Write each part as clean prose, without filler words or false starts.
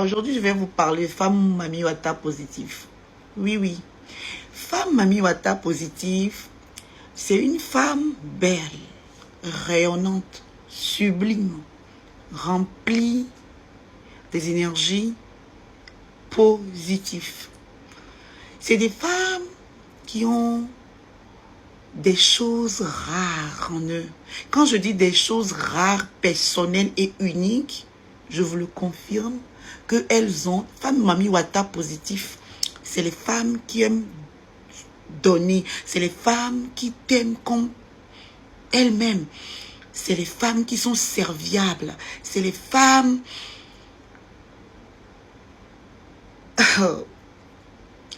Aujourd'hui, je vais vous parler de femme Mami Wata positive. Oui, oui. Femme Mami Wata positive, c'est une femme belle, rayonnante, sublime, remplie des énergies positives. C'est des femmes qui ont des choses rares en eux. Quand je dis des choses rares, personnelles et uniques, je vous le confirme, qu'elles ont, femme Mami Wata positive, c'est les femmes qui aiment donner, c'est les femmes qui t'aiment comme elles-mêmes, c'est les femmes qui sont serviables, c'est les femmes,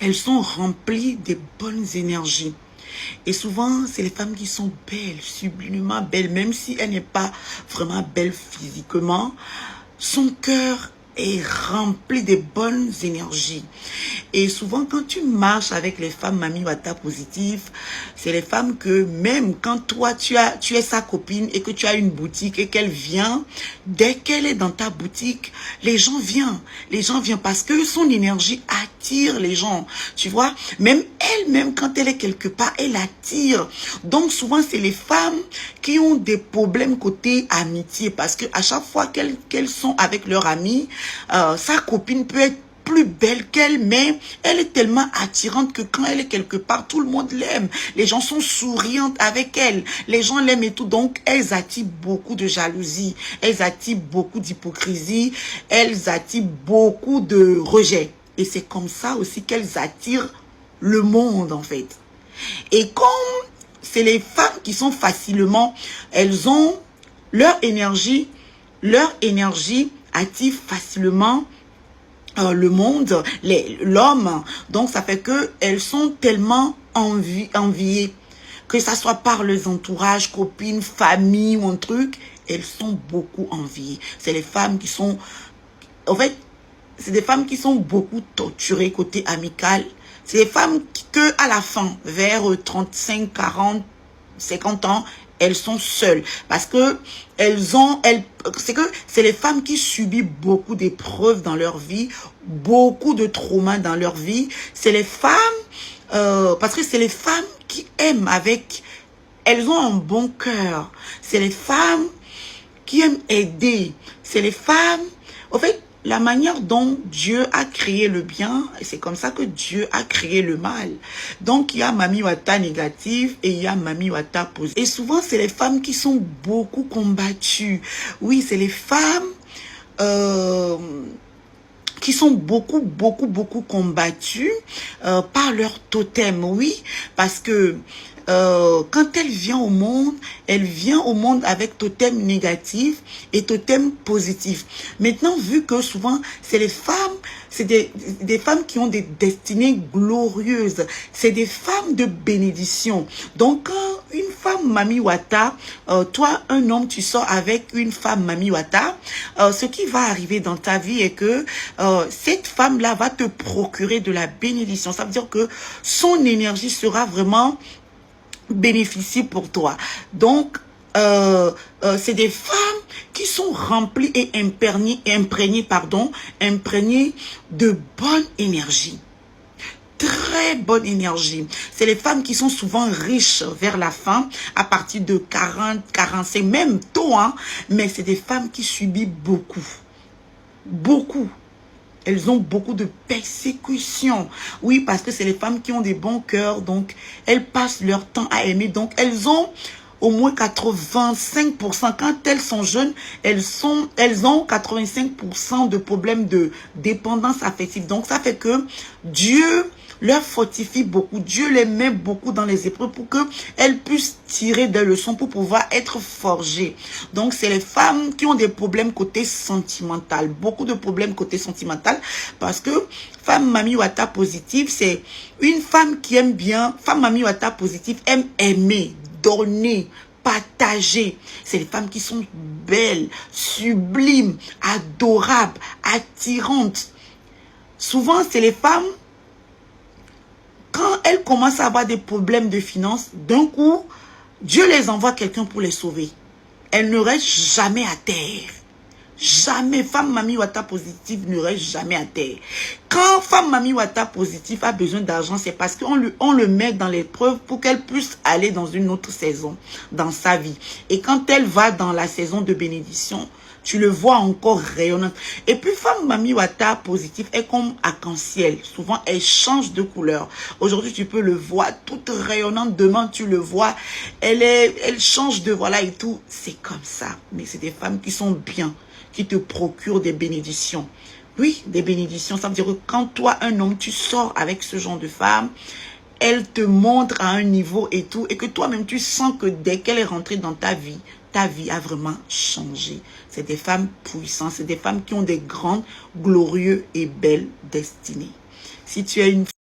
elles sont remplies de bonnes énergies. Et souvent, c'est les femmes qui sont belles, sublimement belles, même si elle n'est pas vraiment belle physiquement, son cœur est rempli de bonnes énergies. Et souvent, quand tu marches avec les femmes Mami Wata positives, c'est les femmes que même quand toi, tu es sa copine et que tu as une boutique et qu'elle vient, dès qu'elle est dans ta boutique, les gens viennent. Les gens viennent parce que son énergie attire les gens. Tu vois, même elle-même, quand elle est quelque part, elle attire. Donc, souvent, c'est les femmes qui ont des problèmes côté amitié parce que à chaque fois qu'elles sont avec leur amie, sa copine peut être plus belle qu'elle, mais elle est tellement attirante que quand elle est quelque part, tout le monde l'aime. Les gens sont souriantes avec elle. Les gens l'aiment et tout. Donc, elles attirent beaucoup de jalousie. Elles attirent beaucoup d'hypocrisie. Elles attirent beaucoup de rejet. Et c'est comme ça aussi qu'elles attirent le monde, en fait. Et comme c'est les femmes qui sont facilement, elles ont leur énergie attire facilement le monde, l'homme. Donc, ça fait que elles sont tellement enviées, que ça soit par les entourages, copines, famille ou un truc, elles sont beaucoup enviées. C'est les femmes qui sont, en fait, c'est des femmes qui sont beaucoup torturées côté amical. C'est des femmes que à la fin, vers 35, 40, 50 ans, elles sont seules parce que c'est les femmes qui subissent beaucoup d'épreuves dans leur vie, beaucoup de traumas dans leur vie. C'est les femmes parce que c'est les femmes qui aiment avec, elles ont un bon cœur. C'est les femmes qui aiment aider. C'est les femmes, en fait, la manière dont Dieu a créé le bien, c'est comme ça que Dieu a créé le mal. Donc, il y a Mami Wata négative et il y a Mami Wata positive. Et souvent, c'est les femmes qui sont beaucoup combattues. Oui, c'est les femmes qui sont beaucoup combattues par leur totem. Oui, parce que quand elle vient au monde avec totem négatif et totem positif. Maintenant, vu que souvent, c'est les femmes, c'est des femmes qui ont des destinées glorieuses. C'est des femmes de bénédiction. Donc, quand une femme Mami Wata, toi, un homme, tu sors avec une femme Mami Wata, ce qui va arriver dans ta vie est que cette femme-là va te procurer de la bénédiction. Ça veut dire que son énergie sera vraiment bénéficier pour toi. Donc, c'est des femmes qui sont remplies et imprégnées de bonne énergie. Très bonne énergie. C'est les femmes qui sont souvent riches vers la fin, à partir de 40, 45, même tôt, hein. Mais c'est des femmes qui subissent beaucoup. Beaucoup. Elles ont beaucoup de persécutions. Oui, parce que c'est les femmes qui ont des bons cœurs. Donc, elles passent leur temps à aimer. Donc, elles ont au moins 85%. Quand elles sont jeunes, elles ont 85% de problèmes de dépendance affective. Donc, ça fait que Dieu leur fortifie beaucoup. Dieu les met beaucoup dans les épreuves pour qu'elles puissent tirer des leçons pour pouvoir être forgées. Donc, c'est les femmes qui ont des problèmes côté sentimental. Beaucoup de problèmes côté sentimental. Parce que femme Mami Wata positive, c'est une femme qui aime bien. Femme Mami Wata positive aime aimer, donner, partager. C'est les femmes qui sont belles, sublimes, adorables, attirantes. Souvent, c'est les femmes, quand elles commencent à avoir des problèmes de finances, d'un coup, Dieu les envoie quelqu'un pour les sauver. Elles ne restent jamais à terre. Jamais. Femme Mami Wata positive ne reste jamais à terre. Quand femme Mami Wata positive a besoin d'argent, c'est parce qu'on le met dans l'épreuve pour qu'elle puisse aller dans une autre saison dans sa vie. Et quand elle va dans la saison de bénédiction, tu le vois encore rayonnant. Et puis, femme Mami Wata positive est comme arc-en-ciel. Souvent, elle change de couleur. Aujourd'hui, tu peux le voir toute rayonnante. Demain, tu le vois. Elle change de voilà et tout. C'est comme ça. Mais c'est des femmes qui sont bien, qui te procurent des bénédictions. Oui, des bénédictions. Ça veut dire que quand toi, un homme, tu sors avec ce genre de femme, elle te montre à un niveau et tout, et que toi-même, tu sens que dès qu'elle est rentrée dans ta vie a vraiment changé. C'est des femmes puissantes, c'est des femmes qui ont des grandes, glorieuses et belles destinées. Si tu es une